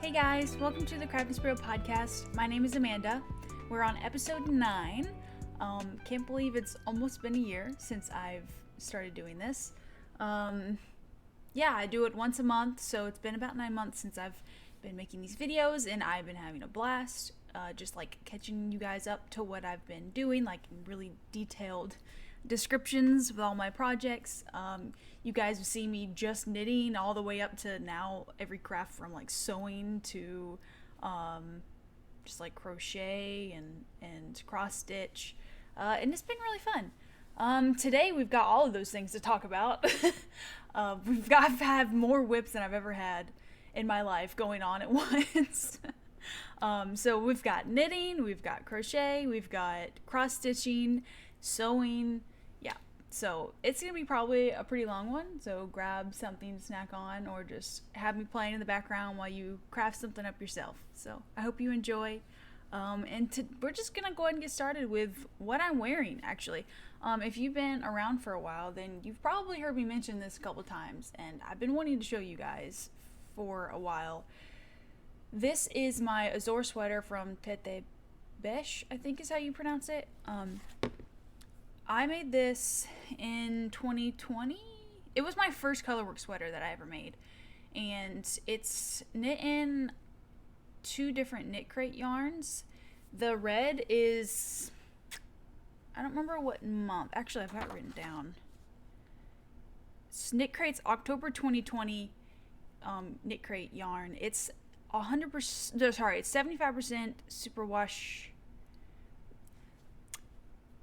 Hey guys, welcome to the Crafty Sparrow podcast. My name is Amanda. We're on episode 9. Can't believe it's almost been a year since I've started doing this. Yeah, I do it once a month, so it's been about 9 months since I've been making these videos, and I've been having a blast, just like catching you guys up to what I've been doing, like really detailed descriptions with all my projects. You guys have seen me just knitting all the way up to now every craft from like sewing to just like crochet and cross stitch, and it's been really fun. Today we've got all of those things to talk about. I've had more whips than I've ever had in my life going on at once. So we've got knitting, we've got crochet, we've got cross stitching, sewing. Yeah, so it's gonna be probably a pretty long one, so grab something to snack on or just have me playing in the background while you craft something up yourself. So I hope you enjoy. We're just gonna go ahead and get started with what I'm wearing, actually. If you've been around for a while, then you've probably heard me mention this a couple times, and I've been wanting to show you guys for a while. This is my Azor sweater from Tête, Bêche, I think is how you pronounce it. I made this in 2020. It was my first colorwork sweater that I ever made, and it's knit in 2 different Knitcrate yarns. The red is, I don't remember what month. Actually, I've got it written down. It's Knitcrate's October 2020 Knitcrate yarn. It's 100%. Sorry, it's 75% superwash.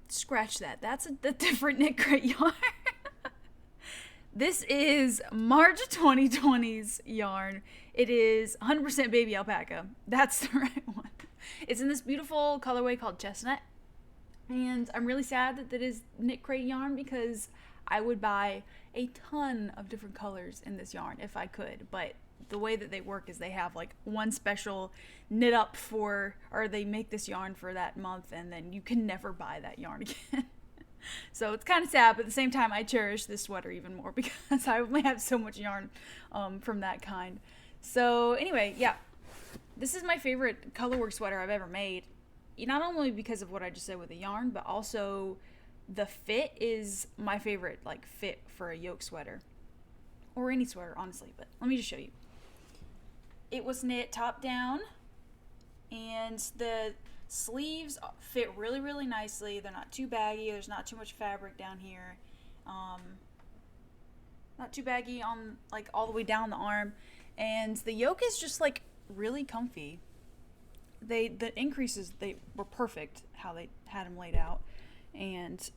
Scratch that. That's a different Knitcrate yarn. This is March 2020's yarn. It is 100% baby alpaca. That's the right one. It's in this beautiful colorway called chestnut. And I'm really sad that that is Knitcrate yarn because I would buy a ton of different colors in this yarn if I could. But the way that they work is they have like one special knit up for, or they make this yarn for that month, and then you can never buy that yarn again. So it's kind of sad, but at the same time I cherish this sweater even more because I only have so much yarn from that kind. So anyway, yeah, this is my favorite colorwork sweater I've ever made. Not only because of what I just said with the yarn, but also the fit is my favorite like fit for a yoke sweater or any sweater, honestly. But let me just show you. It was knit top down, and the sleeves fit really, really nicely. They're not too baggy. There's not too much fabric down here. Not too baggy on like all the way down the arm. And the yoke is just like really comfy. The increases, they were perfect how they had them laid out. And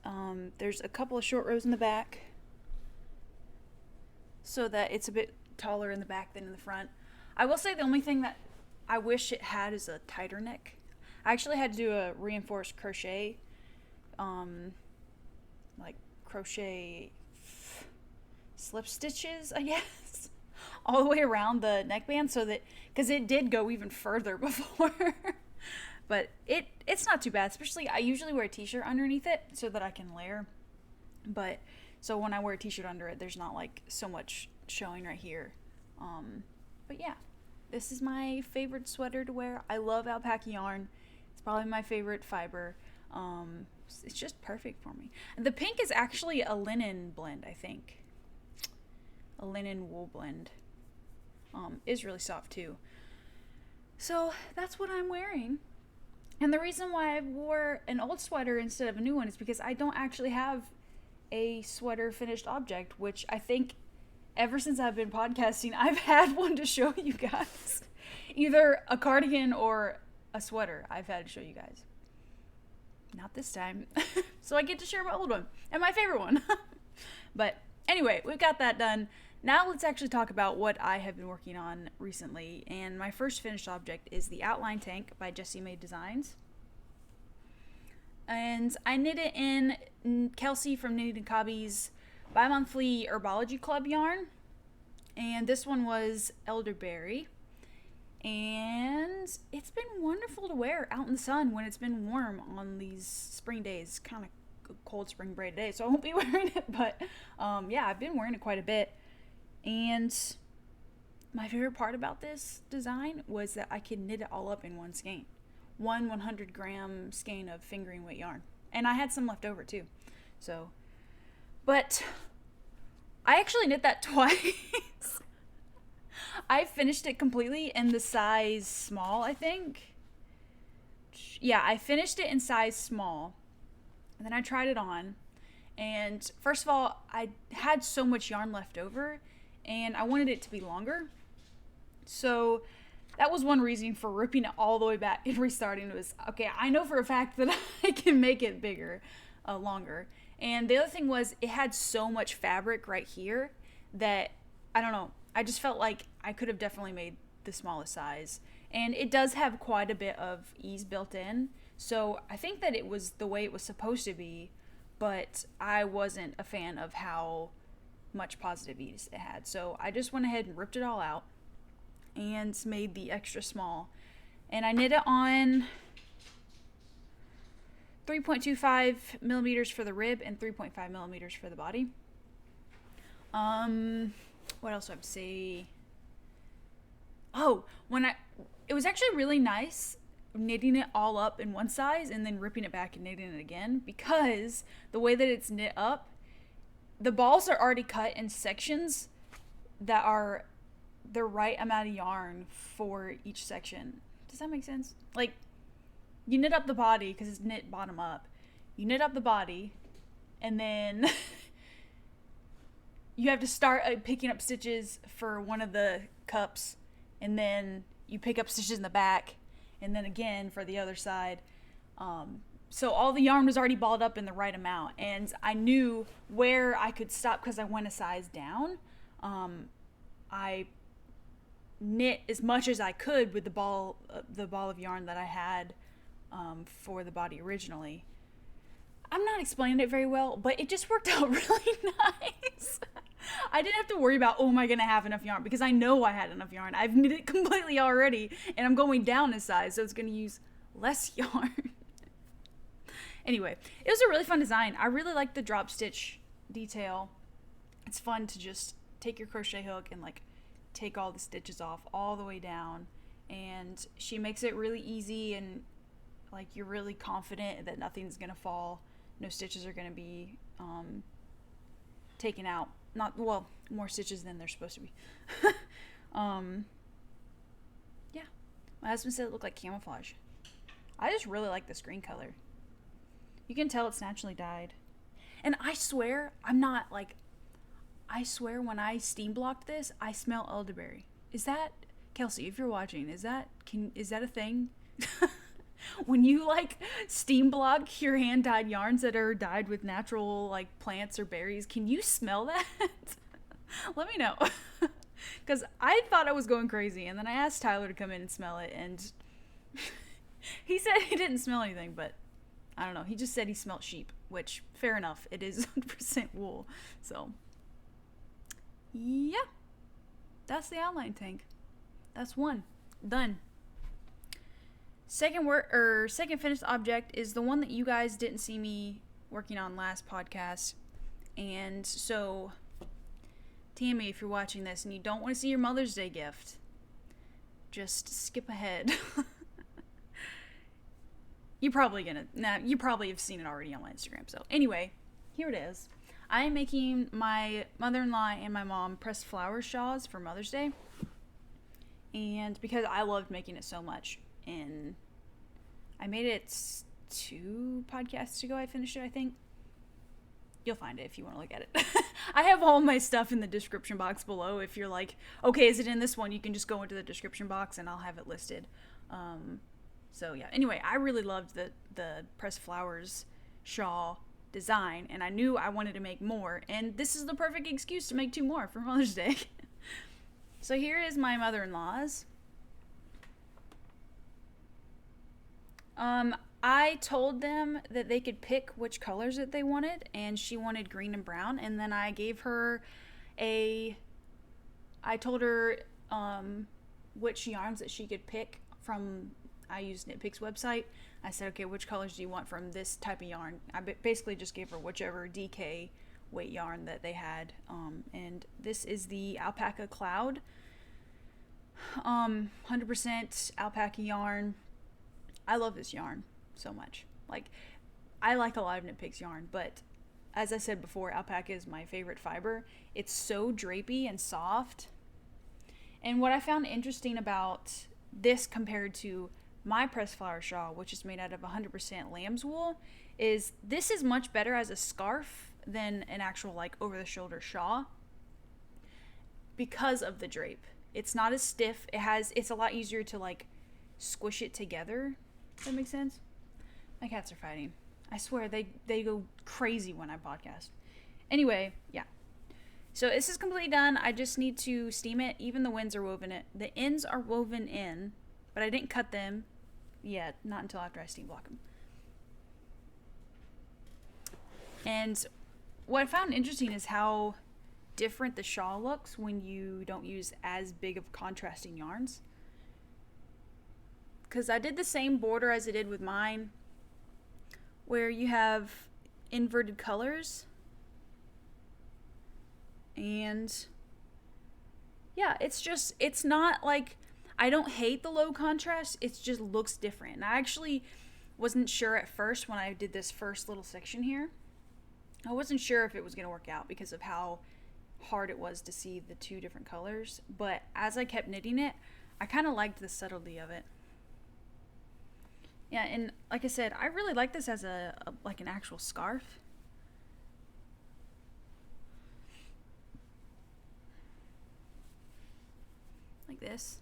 there's a couple of short rows in the back so that it's a bit taller in the back than in the front. I will say the only thing that I wish it had is a tighter neck. I actually had to do a reinforced crochet, like crochet slip stitches, I guess, all the way around the neckband so that, because it did go even further before. But it's not too bad, especially I usually wear a t-shirt underneath it so that I can layer. But so when I wear a t-shirt under it, there's not like so much showing right here. But yeah, this is my favorite sweater to wear. I love alpaca yarn. It's probably my favorite fiber. It's just perfect for me. And the pink is actually a linen blend, I think. A linen wool blend. Is really soft too. So that's what I'm wearing. And the reason why I wore an old sweater instead of a new one is because I don't actually have a sweater finished object, which I think ever since I've been podcasting, I've had one to show you guys. Either a cardigan or a sweater I've had to show you guys. Not this time. So I get to share my old one and my favorite one. But anyway, we've got that done. Now let's actually talk about what I have been working on recently. And my first finished object is the Outline Tank by Jessie Maed Designs. And I knit it in Kelcey from Niqabi's bi-monthly Herbology Club yarn, and this one was elderberry, and it's been wonderful to wear out in the sun when it's been warm on these spring days. Kind of cold spring braid today, so I won't be wearing it, but yeah, I've been wearing it quite a bit, and my favorite part about this design was that I could knit it all up in one skein. One 100-gram skein of fingering weight yarn. And I had some left over too. So, but I actually knit that twice. I finished it completely in the size small, I think. Yeah, I finished it in size small. And then I tried it on. And first of all, I had so much yarn left over and I wanted it to be longer. So that was one reason for ripping it all the way back and restarting. It was, okay, I know for a fact that I can make it bigger, longer. And the other thing was it had so much fabric right here that, I don't know, I just felt like I could have definitely made the smallest size. And it does have quite a bit of ease built in. So I think that it was the way it was supposed to be, but I wasn't a fan of how much positive ease it had. So I just went ahead and ripped it all out and made the extra small. And I knit it on 3.25 millimeters for the rib and 3.5 millimeters for the body. What else do I have to say? Oh, it was actually really nice knitting it all up in one size and then ripping it back and knitting it again, because the way that it's knit up, the balls are already cut in sections that are the right amount of yarn for each section. Does that make sense? Like, you knit up the body because it's knit bottom up. You knit up the body and then you have to start picking up stitches for one of the cups, and then you pick up stitches in the back, and then again for the other side. So all the yarn was already balled up in the right amount, and I knew where I could stop because I went a size down. I knit as much as I could with the ball of yarn that I had for the body originally. I'm not explaining it very well, but it just worked out really nice. I didn't have to worry about, oh, am I going to have enough yarn? Because I know I had enough yarn. I've knit it completely already, and I'm going down in size, so it's going to use less yarn. Anyway, it was a really fun design. I really like the drop stitch detail. It's fun to just take your crochet hook and like take all the stitches off all the way down. And she makes it really easy, and like you're really confident that nothing's going to fall. No stitches are going to be taken out. More stitches than they're supposed to be. Yeah. My husband said it looked like camouflage. I just really like this green color. You can tell it's naturally dyed. And I swear, I swear when I steam blocked this, I smell elderberry. Is that, Kelcey, if you're watching, is that a thing? When you like steam block your hand dyed yarns that are dyed with natural like plants or berries, can you smell that? Let me know. Because I thought I was going crazy, and then I asked Tyler to come in and smell it, and he said he didn't smell anything, but I don't know. He just said he smelled sheep, which fair enough. It is 100% wool. So yeah, that's the outline tank. That's one done. Second finished object is the one that you guys didn't see me working on last podcast. And so, Tammy, if you're watching this and you don't want to see your Mother's Day gift, just skip ahead. You probably have seen it already on my Instagram. So anyway, here it is. I am making my mother-in-law and my mom pressed flower shawls for Mother's Day. And because I loved making it so much. And I made it 2 podcasts ago. I finished it, I think. You'll find it if you want to look at it. I have all my stuff in the description box below. If you're like, okay, is it in this one? You can just go into the description box and I'll have it listed. So yeah. Anyway, I really loved the pressed flowers shawl design, and I knew I wanted to make more. And this is the perfect excuse to make 2 more for Mother's Day. So here is my mother-in-law's. I told them that they could pick which colors that they wanted, and she wanted green and brown, and then I gave her I told her which yarns that she could pick from. I used Knitpicks website. I said, okay, which colors do you want from this type of yarn? I basically just gave her whichever DK weight yarn that they had, and this is the Alpaca Cloud 100% alpaca yarn. I love this yarn so much. Like, I like a lot of Knitpicks yarn, but as I said before, alpaca is my favorite fiber. It's so drapey and soft. And what I found interesting about this compared to my pressed flower shawl, which is made out of 100% lamb's wool, is this is much better as a scarf than an actual like over-the-shoulder shawl because of the drape. It's not as stiff. It's a lot easier to like squish it together. Does that make sense? My cats are fighting. I swear they go crazy when I podcast. Anyway, yeah. So this is completely done. I just need to steam it. Even the ends are woven in, but I didn't cut them yet. Not until after I steam block them. And what I found interesting is how different the shawl looks when you don't use as big of contrasting yarns. Because I did the same border as I did with mine, where you have inverted colors. And yeah, it's not like, I don't hate the low contrast, it just looks different. And I actually wasn't sure at first when I did this first little section here. I wasn't sure if it was going to work out because of how hard it was to see the two different colors. But as I kept knitting it, I kind of liked the subtlety of it. Yeah, and like I said, I really like this as like an actual scarf. Like this.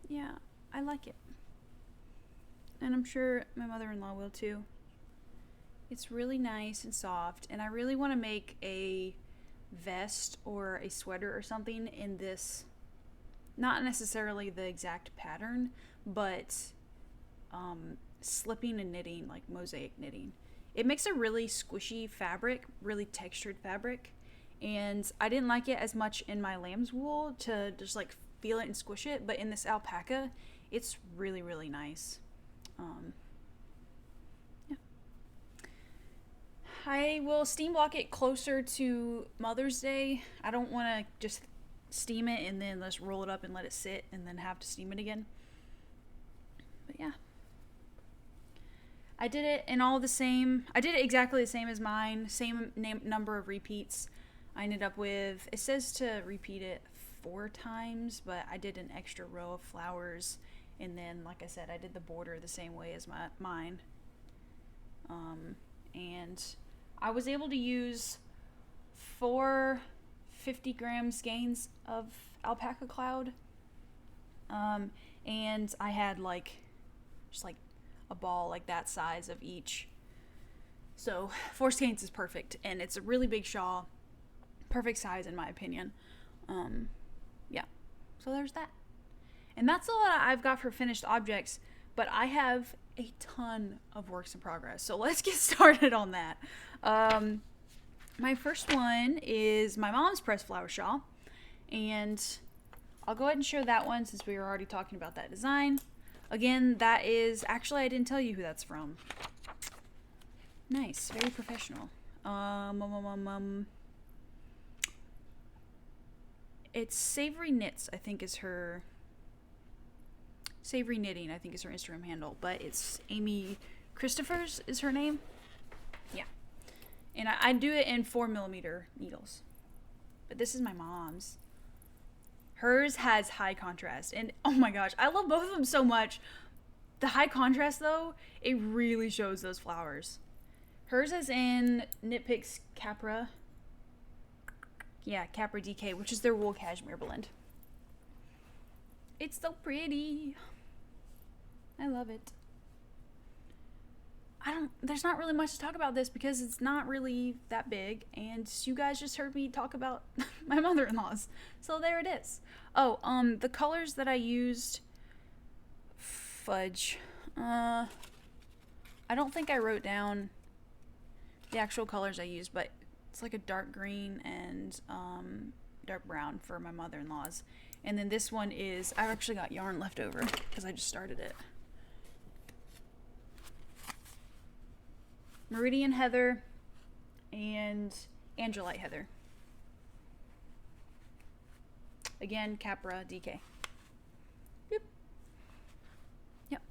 Yeah, I like it. And I'm sure my mother-in-law will too. It's really nice and soft, and I really want to make a vest or a sweater or something in this, not necessarily the exact pattern, but slipping and knitting, like mosaic knitting. It makes a really squishy fabric, really textured fabric, and I didn't like it as much in my lamb's wool to just like feel it and squish it, but in this alpaca, it's really, really nice. Yeah. I will steam block it closer to Mother's Day. I don't want to just steam it and then let's roll it up and let it sit and then have to steam it again. But yeah. I did it in all the same, I did it exactly the same as mine, same number of repeats. I ended up with, it says to repeat it 4 times, but I did an extra row of flowers, and then like I said, I did the border the same way as mine. And I was able to use 4 50-gram skeins of alpaca cloud, and I had like just like a ball like that size of each. So 4 skeins is perfect, and it's a really big shawl, perfect size in my opinion. Yeah, so there's that. And that's all that I've got for finished objects, but I have a ton of works in progress, so let's get started on that. My first one is my mom's pressed flower shawl, and I'll go ahead and show that one since we were already talking about that design. Again, that is, actually I didn't tell you who that's from. Nice, very professional. It's Savory Knits, I think is her, Savory Knitting, I think is her Instagram handle, but it's Amy Christoffers is her name. Yeah. And I do it in 4mm needles. But this is my mom's. Hers has high contrast, and oh my gosh, I love both of them so much. The high contrast though, it really shows those flowers. Hers is in Knitpicks Capra. Yeah, Capra DK, which is their wool cashmere blend. It's so pretty. I love it. There's not really much to talk about this because it's not really that big, and you guys just heard me talk about my mother-in-law's. So there it is. Oh, the colors that I used, fudge. I don't think I wrote down the actual colors I used, but it's like a dark green and dark brown for my mother-in-law's. And then this one is, I've actually got yarn left over because I just started it. Meridian Heather, and Angelite Heather. Again, Capra DK. Yep.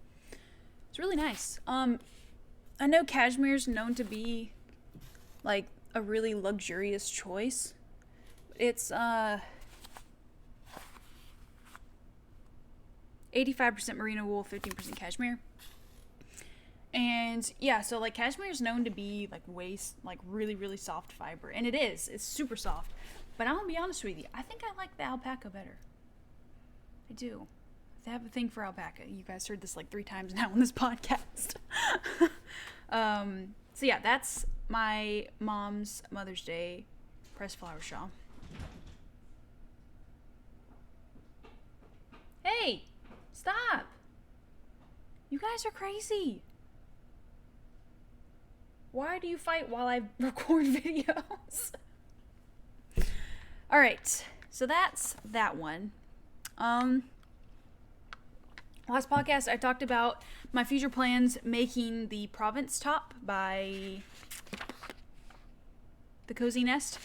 It's really nice. I know cashmere's known to be like a really luxurious choice. It's 85% merino wool, 15% cashmere. And yeah, so like cashmere is known to be like really, really soft fiber. And it is. It's super soft. But I'm gonna be honest with you, I think I like the alpaca better. I do. I have a thing for alpaca. You guys heard this like 3 times now on this podcast. So yeah, that's my mom's Mother's Day pressed flower shawl. Hey, stop. You guys are crazy. Why do you fight while I record videos? All right, so that's that one. Last podcast I talked about my future plans making the Provence top by the Cozy Nest.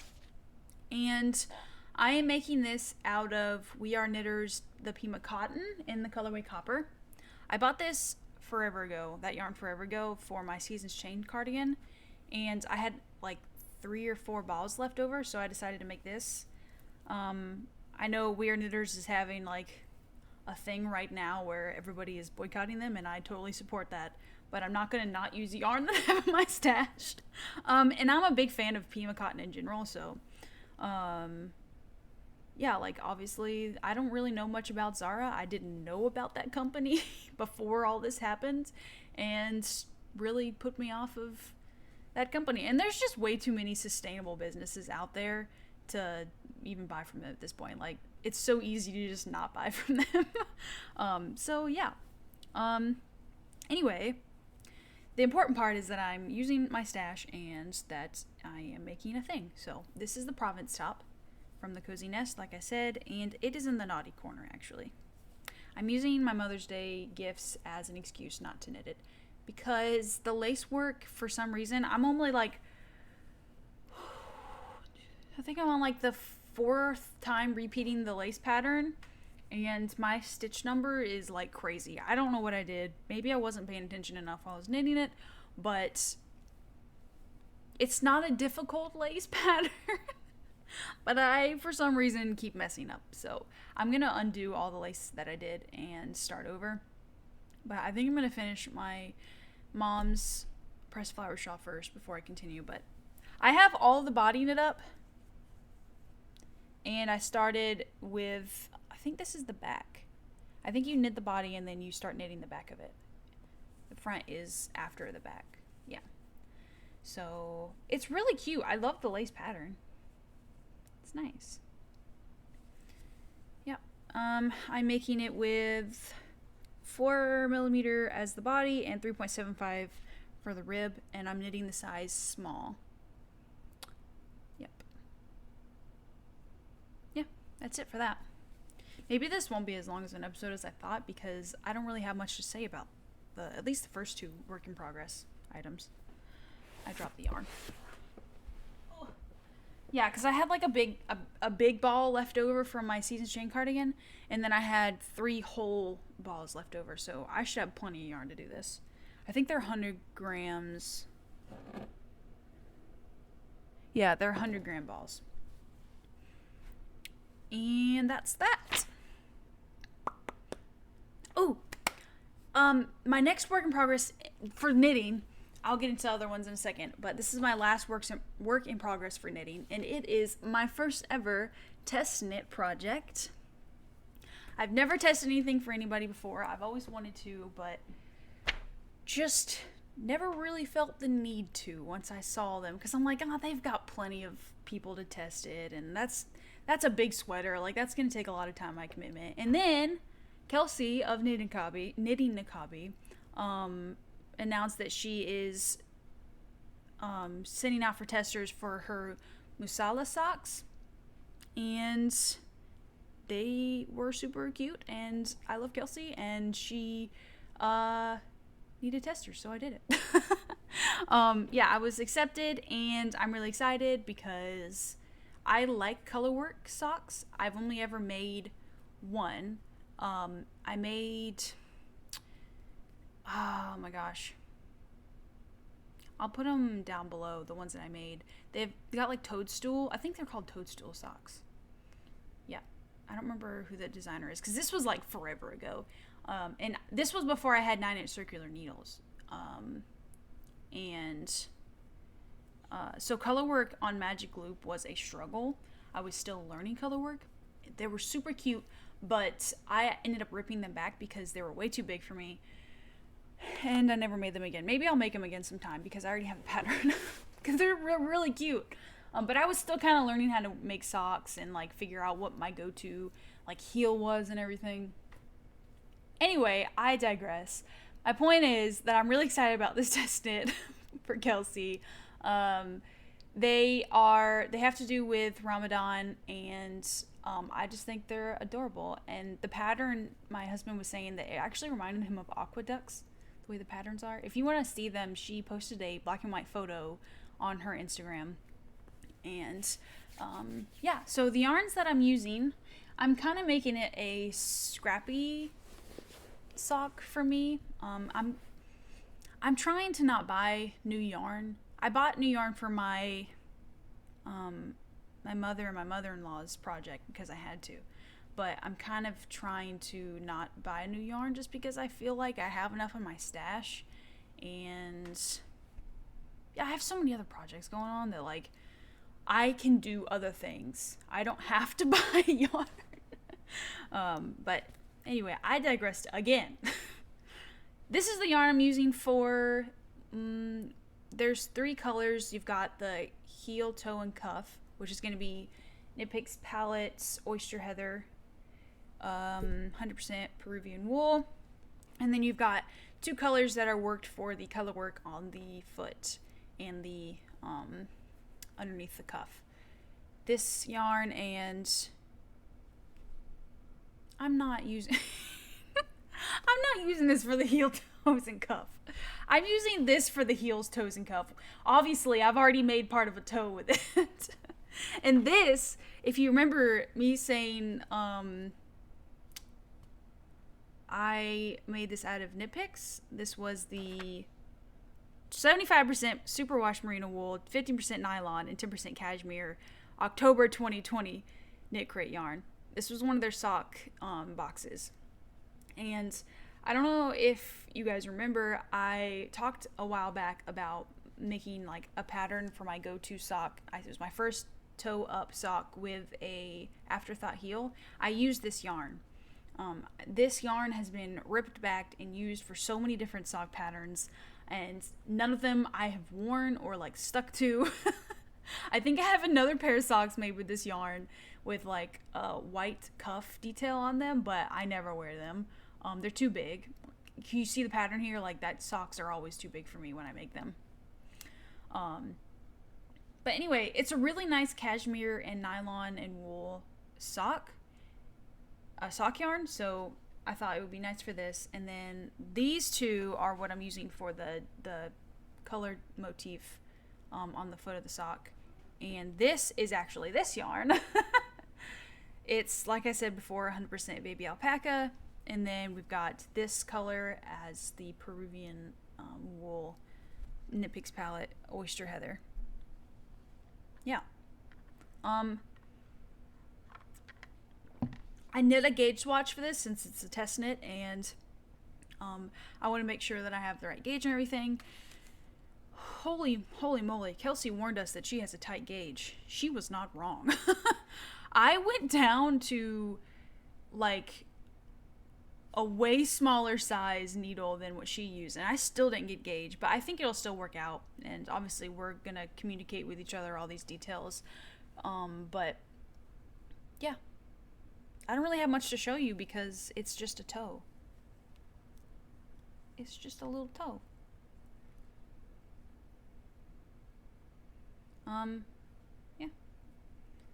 And I am making this out of We Are Knitters the Pima cotton in the colorway copper. I bought this forever ago, that yarn forever ago, for my Seasons Chain cardigan, and I had like 3 or 4 balls left over, so I decided to make this. I know We Are Knitters is having like a thing right now where everybody is boycotting them, and I totally support that, but I'm not gonna not use the yarn that I have in my stash. And I'm a big fan of Pima cotton in general, so yeah, like obviously I don't really know much about Zara. I didn't know about that company before all this happened, and really put me off of that company. And there's just way too many sustainable businesses out there to even buy from them at this point. Like, it's so easy to just not buy from them. So yeah. Anyway, the important part is that I'm using my stash and that I am making a thing. So this is the Provence top from the Cozy Nest, like I said, and it is in the naughty corner, actually. I'm using my Mother's Day gifts as an excuse not to knit it, because the lace work, for some reason, I'm only like, I think I'm on like the 4th time repeating the lace pattern, and my stitch number is like crazy. I don't know what I did. Maybe I wasn't paying attention enough while I was knitting it, but it's not a difficult lace pattern. But I, for some reason, keep messing up. So I'm going to undo all the lace that I did and start over. But I think I'm going to finish my mom's pressed flower shawl first before I continue. But I have all the body knit up. And I started with, I think this is the back. I think you knit the body and then you start knitting the back of it. The front is after the back. Yeah. So it's really cute. I love the lace pattern. It's nice. Yep. I'm making it with 4mm as the body and 3.75 for the rib, and I'm knitting the size small. Yep. Yeah, that's it for that. Maybe this won't be as long as an episode as I thought, because I don't really have much to say about at least the first 2 work in progress items. I dropped the yarn. Yeah, because I had like a big ball left over from my Seasons Chain cardigan, and then I had 3 whole balls left over, so I should have plenty of yarn to do this. I think they're 100 grams. Yeah, they're 100 gram balls. And that's that. Oh, my next work in progress for knitting, I'll get into other ones in a second, but this is my last work in progress for knitting, and it is my first ever test knit project. I've never tested anything for anybody before. I've always wanted to, but just never really felt the need to once I saw them, because I'm like, oh, they've got plenty of people to test it, and that's a big sweater. Like, that's going to take a lot of time, my commitment. And then Kelcey of Knitting Niqabi, announced that she is sending out for testers for her Musalla socks, and they were super cute, and I love Kelcey, and she needed testers, so I did it. Yeah, I was accepted, and I'm really excited because I like color work socks. I've only ever made one. I made, oh my gosh, I'll put them down below, the ones that I made. They got like Toadstool. I think they're called Toadstool socks. Yeah, I don't remember who the designer is, because this was like forever ago. And this was before I had 9-inch circular needles. So color work on Magic Loop was a struggle. I was still learning color work. They were super cute, but I ended up ripping them back because they were way too big for me, and I never made them again. Maybe I'll make them again sometime because I already have a pattern because they're really cute. But I was still kind of learning how to make socks and like figure out what my go-to like heel was and everything. Anyway, I digress. My point is that I'm really excited about this test knit for Kelcey. They have to do with Ramadan, and I just think they're adorable. And the pattern, my husband was saying that it actually reminded him of aqueducts, the way the patterns are. If you want to see them, she posted a black and white photo on her Instagram. And yeah, so the yarns that I'm using, I'm kind of making it a scrappy sock for me. I'm trying to not buy new yarn. I bought new yarn for my my mother and my mother-in-law's project because I had to, but I'm kind of trying to not buy new yarn just because I feel like I have enough in my stash, and yeah, I have so many other projects going on that like I can do other things. I don't have to buy yarn. But anyway, I digressed again. This is the yarn I'm using for, there's 3 colors. You've got the heel, toe, and cuff, which is going to be Knitpicks Palettes Oyster Heather, 100% Peruvian wool. And then you've got 2 colors that are worked for the color work on the foot and the underneath the cuff. This yarn, and I'm not using this for the heel, toes, and cuff. I'm using this for the heels, toes, and cuff. Obviously, I've already made part of a toe with it. And this, if you remember me saying, I made this out of Knitpicks. This was the 75% superwash merino wool, 15% nylon, and 10% cashmere October 2020 Knitcrate yarn. This was one of their sock boxes. And I don't know if you guys remember, I talked a while back about making like a pattern for my go-to sock. It was my first toe up sock with a afterthought heel. I used this yarn. This yarn has been ripped back and used for so many different sock patterns, and none of them I have worn or like stuck to. I think I have another pair of socks made with this yarn with like a white cuff detail on them, but I never wear them. They're too big. Can you see the pattern here? Like that socks are always too big for me when I make them. But anyway, it's a really nice cashmere and nylon and wool sock yarn, so I thought it would be nice for this. And then these 2 are what I'm using for the colored motif on the foot of the sock. And this is actually this yarn. It's, like I said before, 100% baby alpaca. And then we've got this color as the Peruvian wool Knitpicks palette Oyster Heather. Yeah. I knit a gauge swatch for this since it's a test knit, and I want to make sure that I have the right gauge and everything. Holy moly, Kelcey warned us that she has a tight gauge. She was not wrong. I went down to like a way smaller size needle than what she used, and I still didn't get gauge, but I think it'll still work out, and obviously we're gonna communicate with each other all these details. But yeah, I don't really have much to show you because it's just a toe. It's just a little toe. Yeah.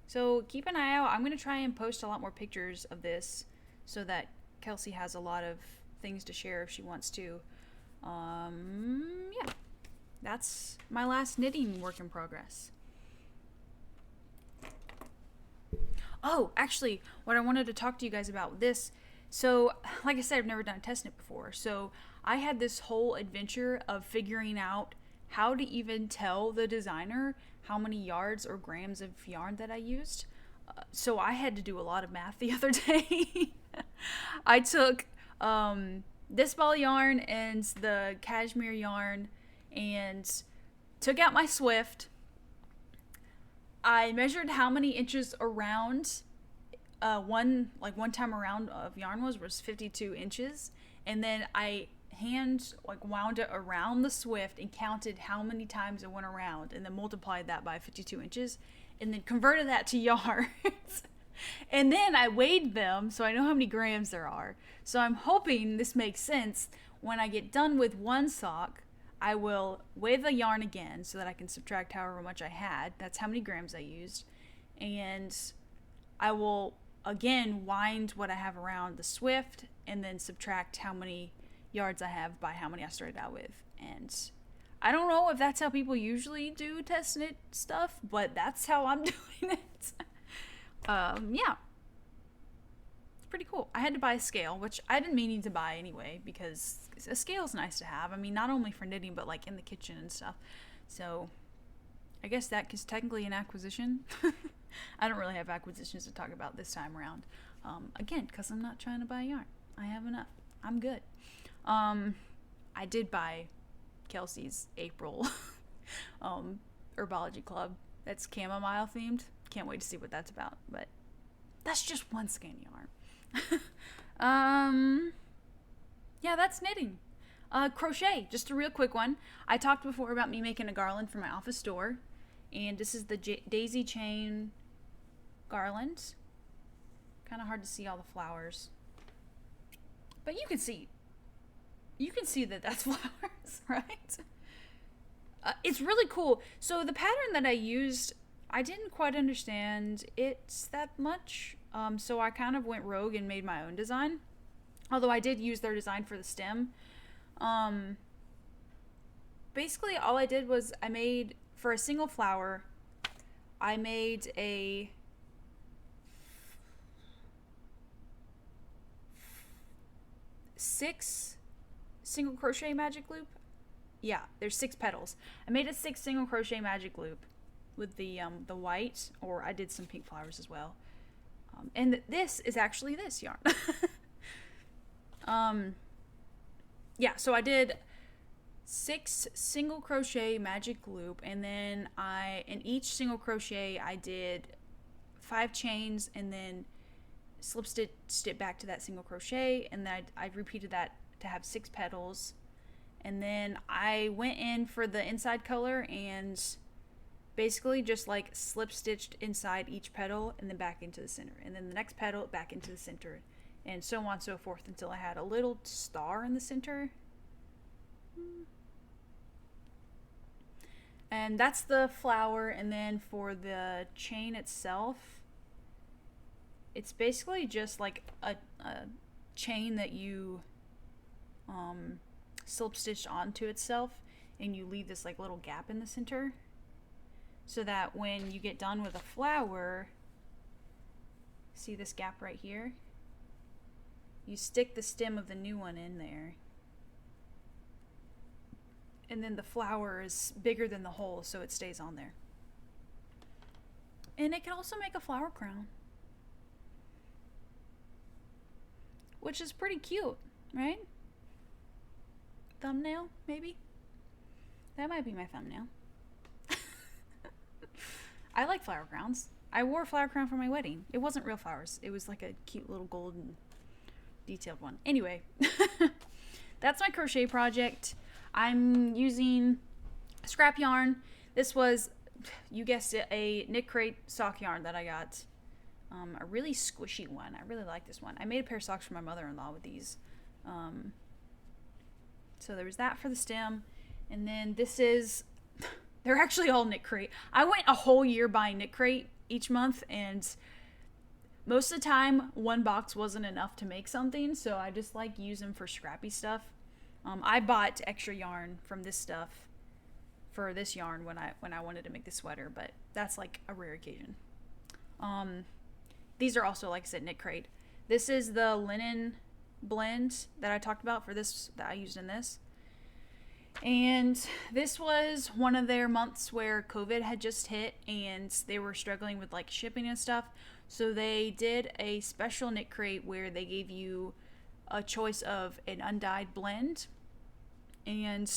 So keep an eye out. I'm going to try and post a lot more pictures of this so that Kelcey has a lot of things to share if she wants to. Yeah. that's my last knitting work in progress. Oh, actually, what I wanted to talk to you guys about this. So, like I said, I've never done a test knit before. So, I had this whole adventure of figuring out how to even tell the designer how many yards or grams of yarn that I used. So, I had to do a lot of math the other day. I took this ball yarn and the cashmere yarn and took out my Swift. I measured how many inches around one time around of yarn was 52 inches, and then I wound it around the Swift and counted how many times it went around, and then multiplied that by 52 inches, and then converted that to yards. And then I weighed them so I know how many grams there are. So I'm hoping this makes sense. When I get done with one sock, I will weigh the yarn again so that I can subtract however much I had. That's how many grams I used. And I will again wind what I have around the Swift and then subtract how many yards I have by how many I started out with. And I don't know if that's how people usually do test knit stuff, but that's how I'm doing it. Yeah. It's pretty cool. I had to buy a scale, which I've been meaning to buy anyway, because a scale is nice to have. I mean, not only for knitting, but like in the kitchen and stuff. So I guess that is technically an acquisition. I don't really have acquisitions to talk about this time around. Again, because I'm not trying to buy yarn. I have enough. I'm good. I did buy Kelcey's April Herbology Club. That's chamomile themed. Can't wait to see what that's about. But that's just one skein yarn. Yeah, that's knitting. Crochet, just a real quick one. I talked before about me making a garland for my office door. And this is the daisy chain garland. Kind of hard to see all the flowers. But you can see that that's flowers, right? It's really cool. So the pattern that I used, I didn't quite understand it that much. So I kind of went rogue and made my own design. Although I did use their design for the stem. Basically all I did was I made, for a single flower, I made a 6 single crochet magic loop. Yeah, there's 6 petals. I made a 6 single crochet magic loop with the white, or I did some pink flowers as well. And this is actually this yarn. Yeah, so I did 6 single crochet magic loop, and then in each single crochet I did 5 chains and then slip stitched it back to that single crochet, and then I repeated that to have 6 petals. And then I went in for the inside color and basically just like slip stitched inside each petal and then back into the center, and then the next petal back into the center, and so on and so forth until I had a little star in the center. And that's the flower. And then for the chain itself, it's basically just like a chain that you slip stitched onto itself, and you leave this like little gap in the center so that when you get done with a flower, see this gap right here, you stick the stem of the new one in there, and then the flower is bigger than the hole, so it stays on there. And it can also make a flower crown, which is pretty cute, right? Thumbnail, maybe? That might be my thumbnail. I like flower crowns. I wore a flower crown for my wedding. It wasn't real flowers. It was like a cute little golden detailed one. Anyway, that's my crochet project. I'm using scrap yarn. This was, you guessed it, a Knitcrate sock yarn that I got. A really squishy one. I really like this one. I made a pair of socks for my mother-in-law with these. So there was that for the stem. And then this is, they're actually all Knitcrate. I went a whole year buying Knitcrate each month, and most of the time one box wasn't enough to make something, so I just like use them for scrappy stuff. I bought extra yarn from this stuff for this yarn when I wanted to make the sweater, but that's like a rare occasion. These are also, like I said, Knitcrate. This is the linen blend that I talked about for this, that I used in this. And this was one of their months where COVID had just hit and they were struggling with like shipping and stuff. So they did a special Knitcrate where they gave you a choice of an undyed blend and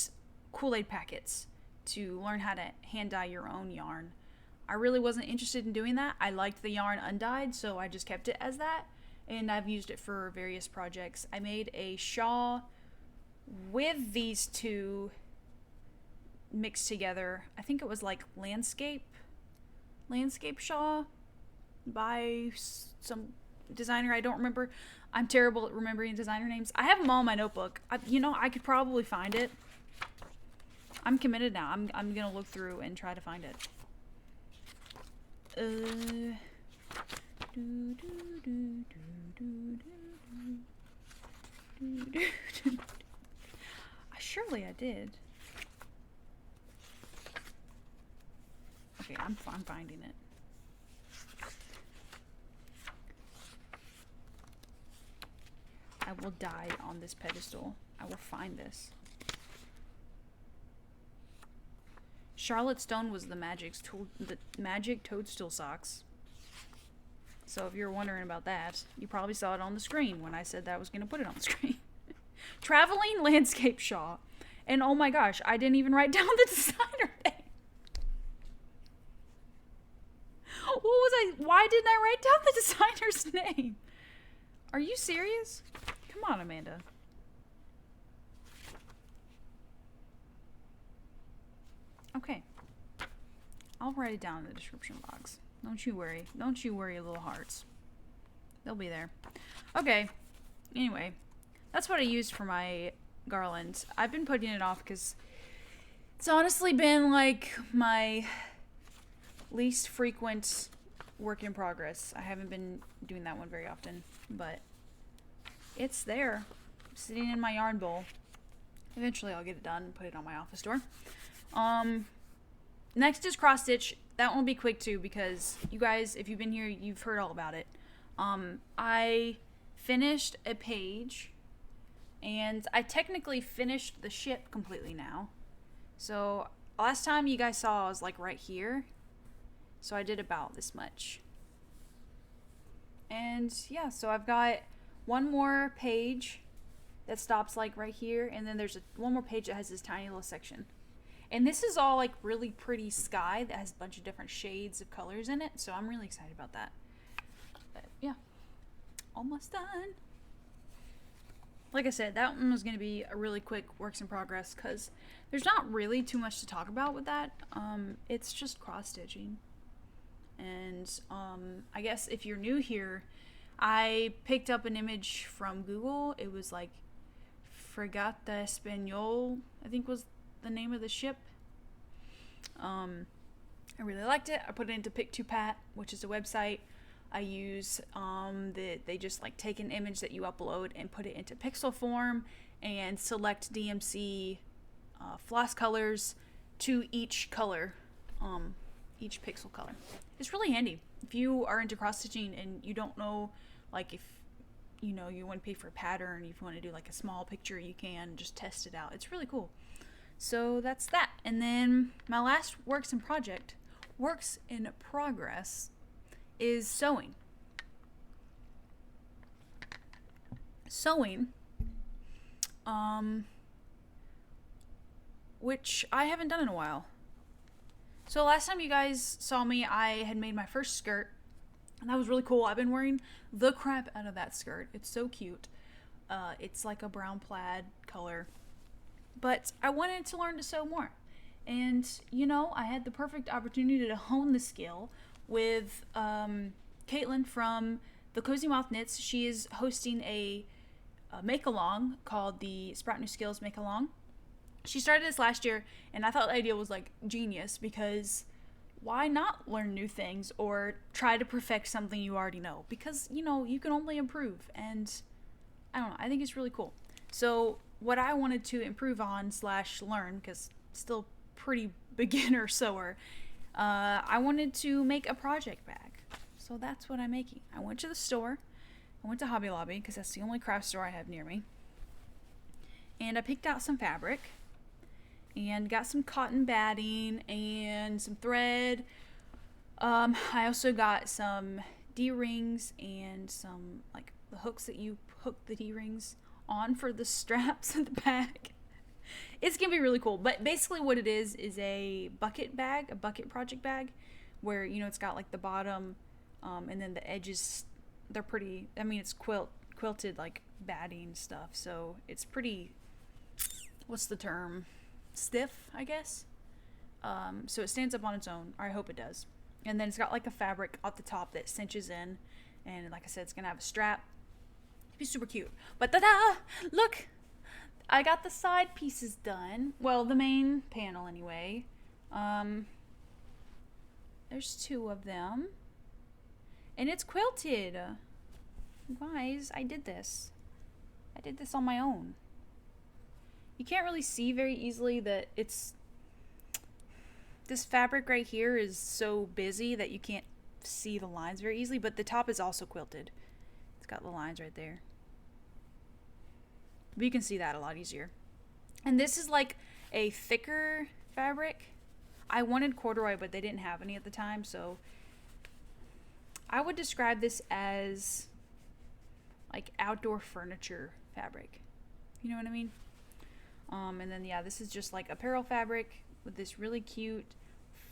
Kool-Aid packets to learn how to hand dye your own yarn. I really wasn't interested in doing that. I liked the yarn undyed, so I just kept it as that, and I've used it for various projects. I made a shawl with these two mixed together. I think it was like landscape shawl by some designer. I don't remember. I'm terrible at remembering designer names. I have them all in my notebook. I could probably find it. I'm committed now. I'm gonna look through and try to find it. Surely I did. Okay, I'm finding it. I will die on this pedestal. I will find this. Charlotte Stone was the magic Toadstool socks. So if you're wondering about that, you probably saw it on the screen when I said that I was going to put it on the screen. Traveling landscape shawl. And oh my gosh, I didn't even write down the designer name. Why didn't I write down the designer's name? Are you serious? Come on, Amanda. Okay. I'll write it down in the description box. Don't you worry. Don't you worry, little hearts. They'll be there. Okay. Anyway, that's what I used for my garland. I've been putting it off because it's honestly been like my least frequent work in progress. I haven't been doing that one very often, but it's there, sitting in my yarn bowl. Eventually I'll get it done and put it on my office door. Next is cross stitch. That one will be quick too because you guys, if you've been here, you've heard all about it. I finished a page and I technically finished the ship completely now. So last time you guys saw I was like right here. So I did about this much. And yeah, so I've got one more page that stops like right here, and then there's one more page that has this tiny little section. And this is all like really pretty sky that has a bunch of different shades of colors in it, so I'm really excited about that. But yeah, almost done. Like I said, that one was going to be a really quick works in progress because there's not really too much to talk about with that. It's just cross stitching. And I guess if you're new here, I picked up an image from Google. It was like Fregata Español, I think was the name of the ship. I really liked it. I put it into Pick2Pat, which is a website I use. They just like take an image that you upload and put it into pixel form and select DMC floss colors to each color, each pixel color. It's really handy if you are into cross stitching and you don't know, like if you want to pay for a pattern, if you want to do like a small picture, you can just test it out. It's really cool. So that's that. And then my last works in progress is sewing. Which I haven't done in a while. So last time you guys saw me, I had made my first skirt, and that was really cool. I've been wearing the crap out of that skirt. It's so cute. It's like a brown plaid color, but I wanted to learn to sew more. And, I had the perfect opportunity to hone the skill with Caitlin from the Cozy Moth Knits. She is hosting a make-along called the Sprout New Skills Make-Along. She started this last year, and I thought the idea was like genius because why not learn new things or try to perfect something you already know? Because, you can only improve, and I don't know, I think it's really cool. So what I wanted to improve on / learn, because still pretty beginner sewer, I wanted to make a project bag. So that's what I'm making. I went to the store. I went to Hobby Lobby because that's the only craft store I have near me. And I picked out some fabric and got some cotton batting and some thread. I also got some D-rings and some, like, the hooks that you hook the D-rings on for the straps of the bag. It's gonna be really cool. But basically what it is a bucket bag, a bucket project bag, where, you know, it's got like the bottom, and then the edges, they're pretty, I mean, it's quilted like batting stuff, so it's pretty, what's the term, stiff, I guess. So it stands up on its own, or I hope it does. And then it's got like a fabric at the top that cinches in, and like I said, it's gonna have a strap. It'd be super cute. But ta-da! Look! I got the side pieces done. Well, the main panel anyway. There's 2 of them. And it's quilted. Guys, I did this. I did this on my own. You can't really see very easily that it's... This fabric right here is so busy that you can't see the lines very easily, but the top is also quilted. It's got the lines right there. But you can see that a lot easier. And this is like a thicker fabric. I wanted corduroy, but they didn't have any at the time, so I would describe this as like outdoor furniture fabric. You know what I mean? And then yeah, this is just like apparel fabric with this really cute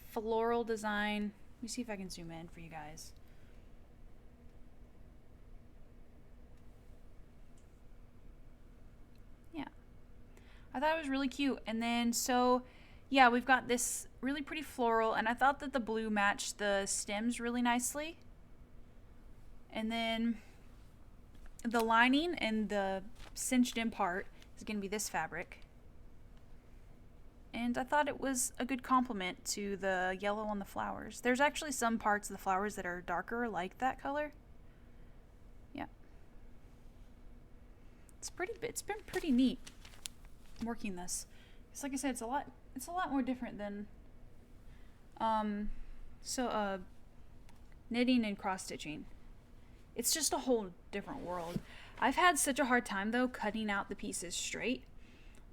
floral design. Let me see if I can zoom in for you guys. Yeah. I thought it was really cute. And then so yeah, we've got this really pretty floral, and I thought that the blue matched the stems really nicely. And then the lining and the cinched in part is going to be this fabric. And I thought it was a good complement to the yellow on the flowers. There's actually some parts of the flowers that are darker, like that color. Yeah. It's been pretty neat working this. Because like I said, it's a lot more different than knitting and cross stitching. It's just a whole different world. I've had such a hard time though cutting out the pieces straight.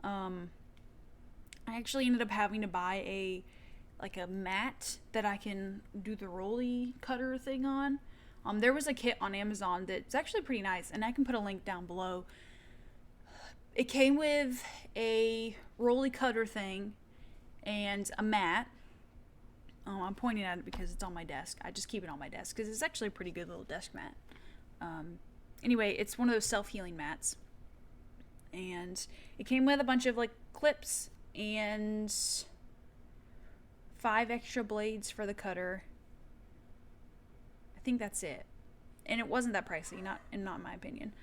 I actually ended up having to buy a mat that I can do the rolly cutter thing on. There was a kit on Amazon that's actually pretty nice, and I can put a link down below. It came with a rolly cutter thing and a mat. I'm pointing at it because it's on my desk. I just keep it on my desk because it's actually a pretty good little desk mat. Anyway, it's one of those self-healing mats. And it came with a bunch of like clips and 5 extra blades for the cutter. I think that's it. And it wasn't that pricey, not in my opinion.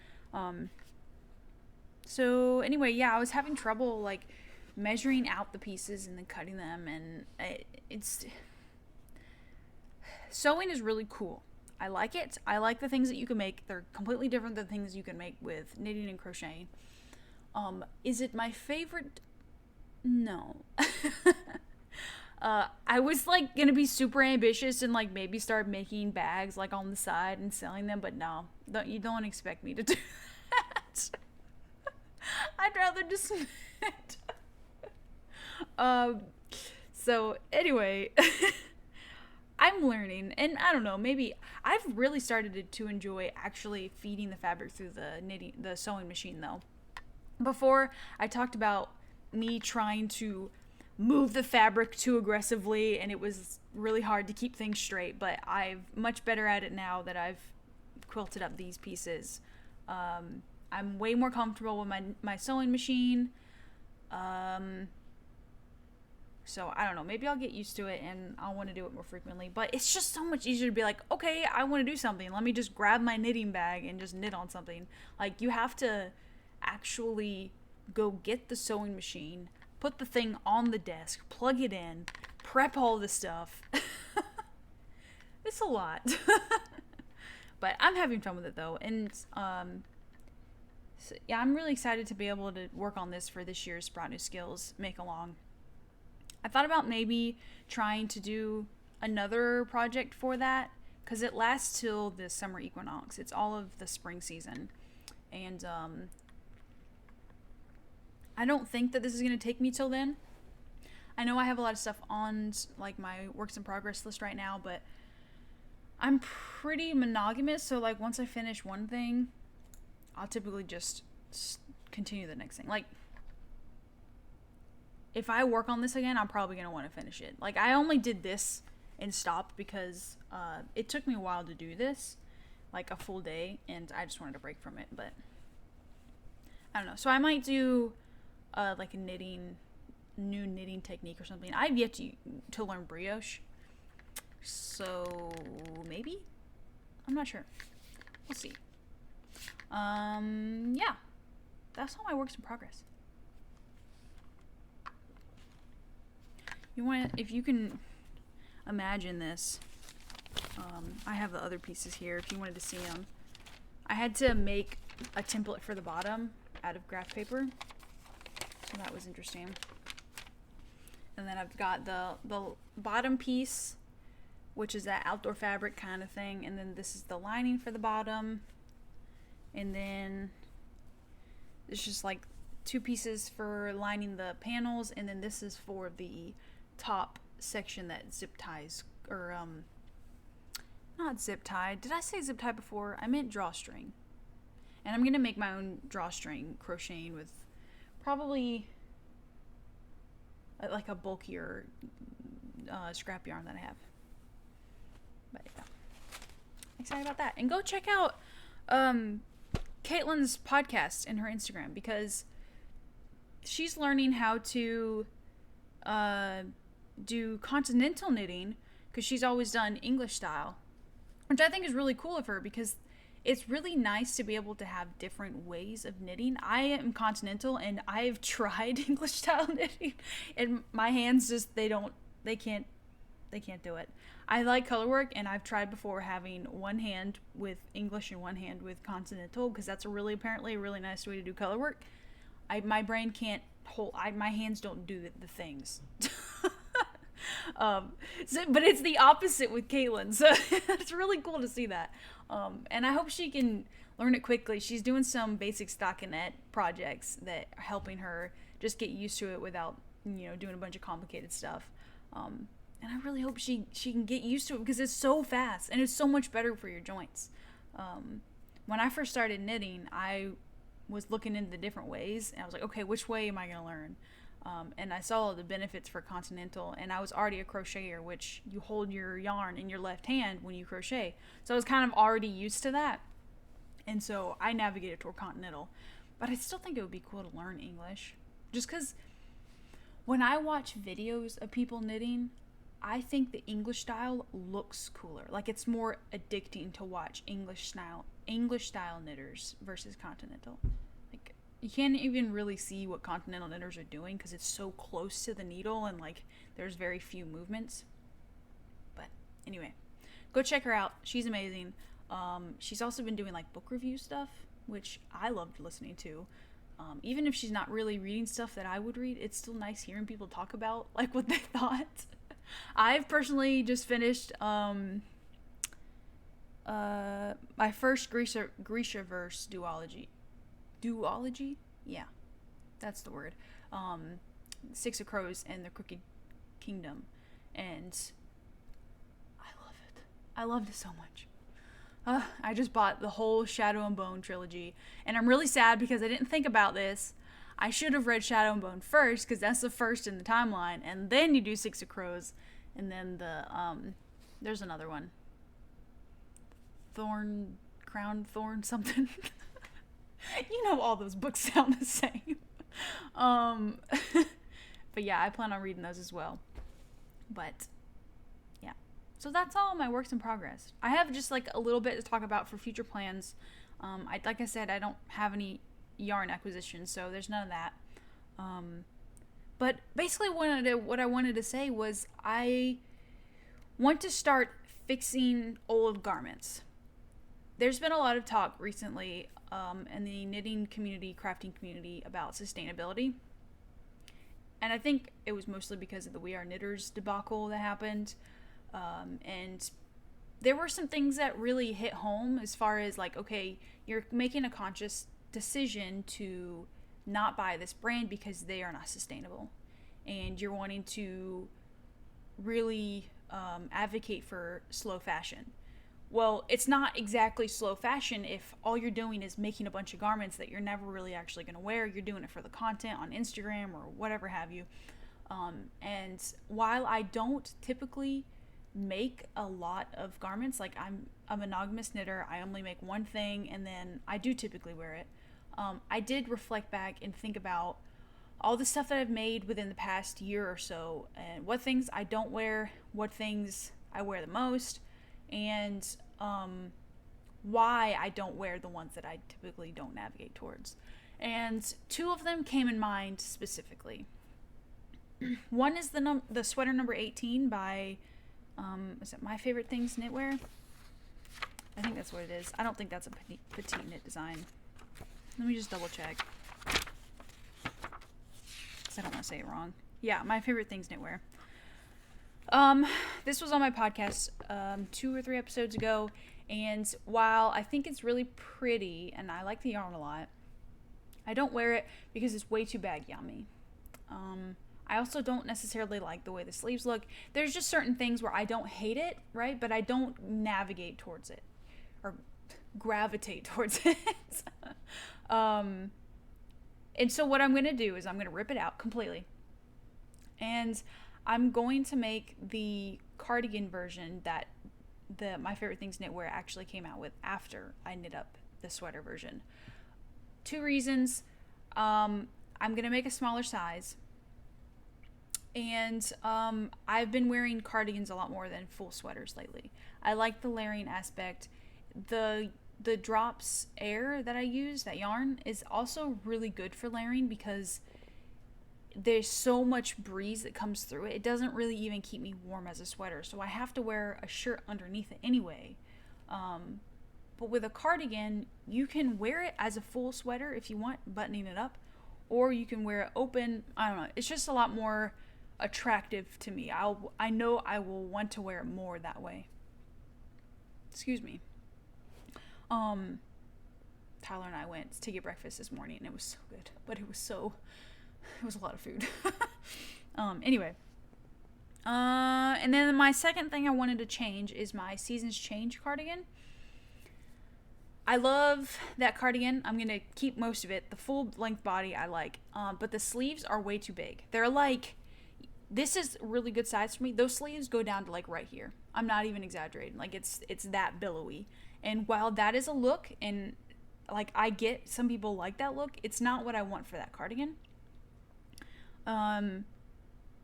So anyway, yeah, I was having trouble like measuring out the pieces and then cutting them, and sewing is really cool. I like it. I like the things that you can make. They're completely different than things you can make with knitting and crocheting. Is it my favorite? No. I was like gonna be super ambitious and like maybe start making bags like on the side and selling them, but no, you don't expect me to do that. I'd rather just knit. So anyway, I'm learning, and I don't know, maybe I've really started to enjoy actually feeding the fabric through the sewing machine though. Before, I talked about me trying to move the fabric too aggressively, and it was really hard to keep things straight, but I'm much better at it now that I've quilted up these pieces. I'm way more comfortable with my sewing machine. So I don't know, maybe I'll get used to it and I'll want to do it more frequently, but it's just so much easier to be like, okay, I want to do something. Let me just grab my knitting bag and just knit on something. Like, you have to actually go get the sewing machine, put the thing on the desk, plug it in, prep all the stuff. It's a lot. But I'm having fun with it though, and so, yeah, I'm really excited to be able to work on this for this year's Sprout New Skills make along. I thought about maybe trying to do another project for that, because it lasts till the summer equinox. It's all of the spring season. And I don't think that this is going to take me till then. I know I have a lot of stuff on like my works in progress list right now, but I'm pretty monogamous, so like once I finish one thing, I'll typically just continue the next thing. Like, if I work on this again, I'm probably going to want to finish it. Like, I only did this and stopped because it took me a while to do this, like a full day, and I just wanted a break from it. But I don't know. So I might do like a new knitting technique or something. I've yet to learn brioche, so maybe, I'm not sure. We'll see. Yeah, that's all my works in progress. If you can imagine this, I have the other pieces here if you wanted to see them. I had to make a template for the bottom out of graph paper, so that was interesting. And then I've got the bottom piece, which is that outdoor fabric kind of thing, and then this is the lining for the bottom, and then it's just like two pieces for lining the panels, and then this is for the top section that zip ties, or not zip tie. Did I say zip tie before? I meant drawstring. And I'm gonna make my own drawstring crocheting with probably like a bulkier scrap yarn that I have. But yeah, excited about that. And go check out Caitlin's podcast and her Instagram, because she's learning how to do continental knitting, because she's always done English style, which I think is really cool of her, because it's really nice to be able to have different ways of knitting. I am continental, and I've tried English style knitting, and my hands just, they can't do it. I like color work, and I've tried before having one hand with English and one hand with continental, because that's apparently a really nice way to do color work. My brain can't hold, my hands don't do the things. But it's the opposite with Caitlin, so it's really cool to see that. And I hope she can learn it quickly. She's doing some basic stockinette projects that are helping her just get used to it without, doing a bunch of complicated stuff. And I really hope she can get used to it, because it's so fast and it's so much better for your joints. When I first started knitting, I was looking into the different ways, and I was like, okay, which way am I going to learn? And I saw the benefits for continental, and I was already a crocheter, which you hold your yarn in your left hand when you crochet. So I was kind of already used to that. And so I navigated toward continental. But I still think it would be cool to learn English. Just because when I watch videos of people knitting, I think the English style looks cooler. Like, it's more addicting to watch English style knitters versus continental. Like, you can't even really see what continental knitters are doing because it's so close to the needle, and like there's very few movements. But anyway, go check her out. She's amazing. She's also been doing like book review stuff, which I loved listening to. Even if she's not really reading stuff that I would read, it's still nice hearing people talk about like what they thought. I've personally just finished my first Grishaverse duology. Duology? Yeah, that's the word. Six of Crows and the Crooked Kingdom. And I love it. I loved it so much. I just bought the whole Shadow and Bone trilogy. And I'm really sad because I didn't think about this. I should have read Shadow and Bone first, because that's the first in the timeline. And then you do Six of Crows. And then there's another one. Crown Thorn something. You know, all those books sound the same. But yeah, I plan on reading those as well. But yeah, so that's all my works in progress. I have just like a little bit to talk about for future plans. Like I said, I don't have any yarn acquisitions, so there's none of that. But basically what I wanted to say was I want to start fixing old garments. There's been a lot of talk recently in the knitting community, crafting community, about sustainability. and I think it was mostly because of the We Are Knitters debacle that happened. And there were some things that really hit home as far as like, okay, you're making a conscious decision to not buy this brand because they are not sustainable. And you're wanting to really advocate for slow fashion. Well, it's not exactly slow fashion if all you're doing is making a bunch of garments that you're never really actually going to wear. You're doing it for the content on Instagram or whatever have you. And while I don't typically make a lot of garments, like I'm a monogamous knitter, I only make one thing and then I do typically wear it. I did reflect back and think about all the stuff that I've made within the past year or so, and what things I don't wear, what things I wear the most, and why I don't wear the ones that I typically don't navigate towards. And two of them came in mind specifically. One is the sweater number 18 by, is it My Favorite Things Knitwear? I think that's what it is. I don't think that's a petite knit design. Let me just double check. I don't want to say it wrong. Yeah, My Favorite Things Knitwear. This was on my podcast 2 or 3 episodes ago, and while I think it's really pretty and I like the yarn a lot, I don't wear it because it's way too baggy on me. I also don't necessarily like the way the sleeves look. There's just certain things where I don't hate it, right? But I don't navigate towards it or gravitate towards it. And so what I'm going to do is I'm going to rip it out completely. And I'm going to make the cardigan version that the My Favorite Things Knitwear actually came out with after I knit up the sweater version. 2 reasons. I'm going to make a smaller size. And I've been wearing cardigans a lot more than full sweaters lately. I like the layering aspect. The Drops Air that I use, that yarn, is also really good for layering because there's so much breeze that comes through it. It doesn't really even keep me warm as a sweater, so I have to wear a shirt underneath it anyway. But with a cardigan, you can wear it as a full sweater if you want, buttoning it up, or you can wear it open. I don't know. It's just a lot more attractive to me. I know I will want to wear it more that way. Excuse me. Tyler and I went to get breakfast this morning and it was so good, but it was a lot of food. Anyway. And then my second thing I wanted to change is my Seasons Change cardigan. I love that cardigan. I'm going to keep most of it. The full length body I like, but the sleeves are way too big. They're like, this is really good size for me. Those sleeves go down to like right here. I'm not even exaggerating. Like it's that billowy. And while that is a look, and like I get some people like that look, it's not what I want for that cardigan.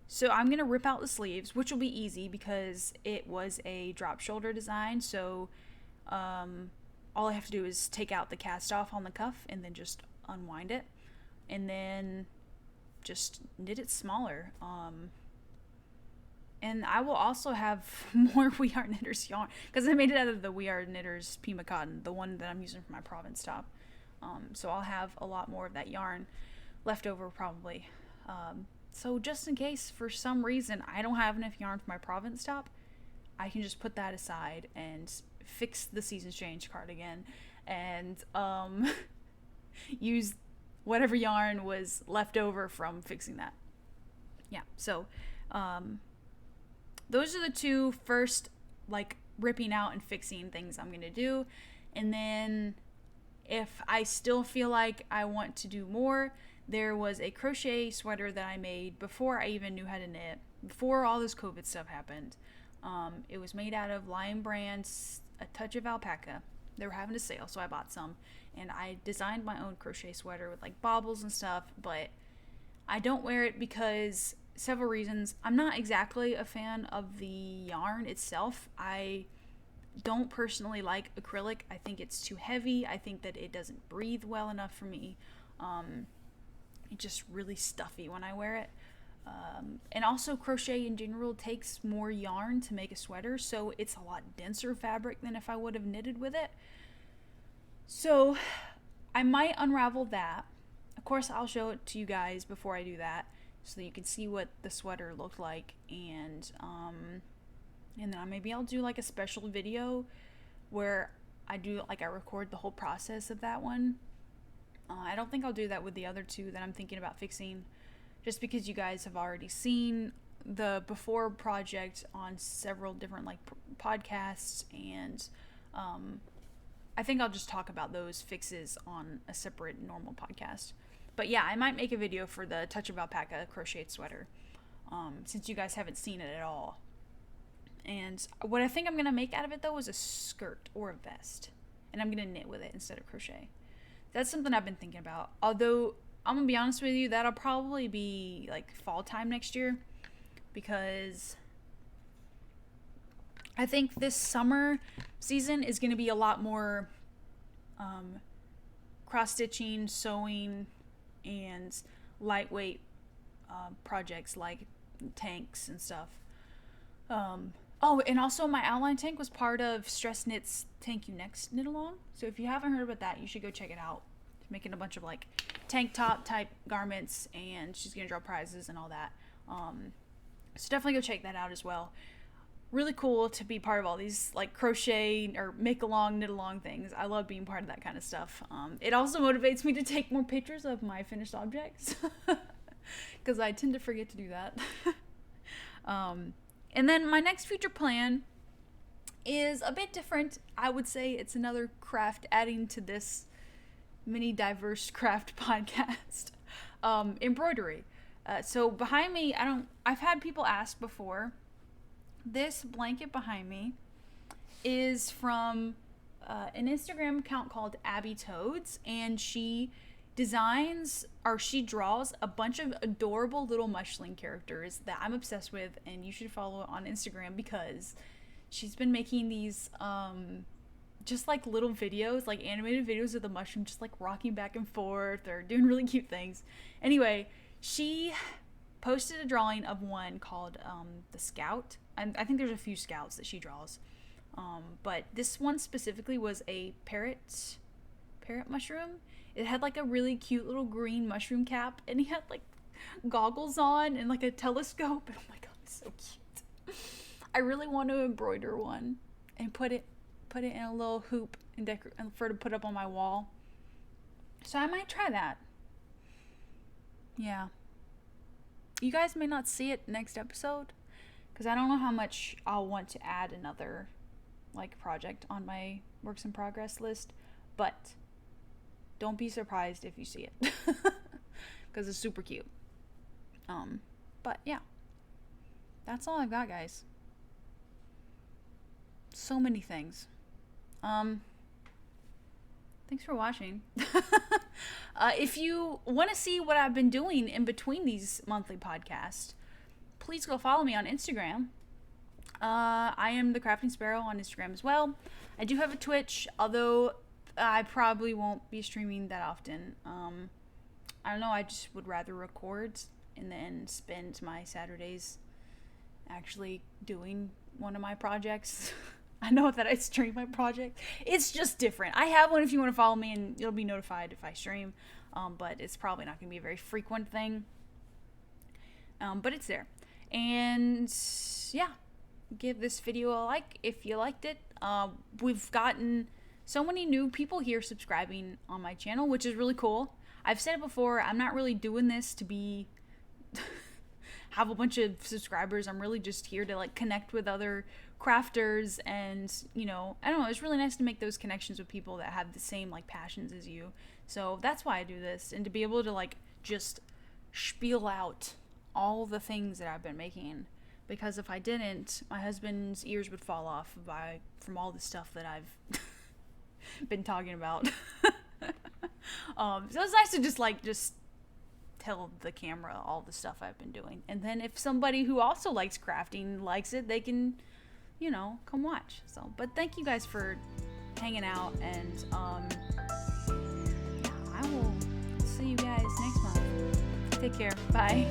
So I'm going to rip out the sleeves, which will be easy because it was a drop shoulder design. So all I have to do is take out the cast off on the cuff and then just unwind it and then just knit it smaller. And I will also have more We Are Knitters yarn because I made it out of the We Are Knitters Pima cotton, the one that I'm using for my Provence top. So I'll have a lot more of that yarn left over probably. So just in case for some reason I don't have enough yarn for my Provence top, I can just put that aside and fix the Seasons Change cardigan and use whatever yarn was left over from fixing that. Yeah, so those are the 2 first, like, ripping out and fixing things I'm going to do. And then if I still feel like I want to do more, there was a crochet sweater that I made before I even knew how to knit, before all this COVID stuff happened. It was made out of Lion Brand's A Touch of Alpaca. They were having a sale, so I bought some. And I designed my own crochet sweater with, like, baubles and stuff, but I don't wear it because several reasons. I'm not exactly a fan of the yarn itself. I don't personally like acrylic. I think it's too heavy. I think that it doesn't breathe well enough for me. It's just really stuffy when I wear it. And also crochet in general takes more yarn to make a sweater, so it's a lot denser fabric than if I would have knitted with it. So I might unravel that. Of course, I'll show it to you guys before I do that. so that you can see what the sweater looked like. And then maybe I'll do like a special video where I record the whole process of that one. I don't think I'll do that with the other two that I'm thinking about fixing, just because you guys have already seen the before project on several different like podcasts, and I think I'll just talk about those fixes on a separate normal podcast. But yeah, I might make a video for the Touch of Alpaca crocheted sweater, since you guys haven't seen it at all. And what I think I'm going to make out of it though is a skirt or a vest, and I'm going to knit with it instead of crochet. That's something I've been thinking about, although I'm going to be honest with you, that'll probably be like fall time next year, because I think this summer season is going to be a lot more cross-stitching, sewing, and lightweight projects like tanks and stuff. Oh, and also my outline tank was part of Stress Knit's Tank You Next knit along. So if you haven't heard about that, you should go check it out. She's making a bunch of like tank top type garments, and she's going to draw prizes and all that. So definitely go check that out as well. Really cool to be part of all these like crochet or make along, knit along things. I love being part of that kind of stuff. It also motivates me to take more pictures of my finished objects, because I tend to forget to do that. And then my next future plan is a bit different. I would say it's another craft adding to this mini diverse craft podcast. Embroidery. So behind me, I've had people ask before. This blanket behind me is from an Instagram account called Abby Toads, and she draws a bunch of adorable little mushling characters that I'm obsessed with, and you should follow on Instagram, because she's been making these just like little videos, like animated videos of the mushroom just like rocking back and forth or doing really cute things. Anyway, she posted a drawing of one called the Scout. I think there's a few Scouts that she draws, but this one specifically was a parrot mushroom. It had like a really cute little green mushroom cap, and he had like goggles on and like a telescope, and oh my god, it's so cute. I really want to embroider one and put it in a little hoop and for to put up on my wall. So I might try that. Yeah. You guys may not see it next episode, because I don't know how much I'll want to add another like project on my works in progress list, but don't be surprised if you see it, because it's super cute. But yeah, that's all I've got, guys. So many things. Thanks for watching. If you want to see what I've been doing in between these monthly podcasts, please go follow me on Instagram. I am the Crafting Sparrow on Instagram as well. I do have a Twitch, although I probably won't be streaming that often. I don't know, I just would rather record and then spend my Saturdays actually doing one of my projects. I know that I stream my project. It's just different. I have one if you want to follow me, and you'll be notified if I stream. But it's probably not going to be a very frequent thing. But it's there. And yeah, give this video a like if you liked it. We've gotten so many new people here subscribing on my channel, which is really cool. I've said it before, I'm not really doing this to be have a bunch of subscribers. I'm really just here to like connect with other crafters, and you know, I don't know, it's really nice to make those connections with people that have the same like passions as you. So that's why I do this, and to be able to like just spiel out all the things that I've been making, because if I didn't, my husband's ears would fall off from all the stuff that I've been talking about. So it's nice to just tell the camera all the stuff I've been doing, and then if somebody who also likes crafting likes it, they can, you know, come watch. So, but thank you guys for hanging out, and I will see you guys next month. Take care. Bye.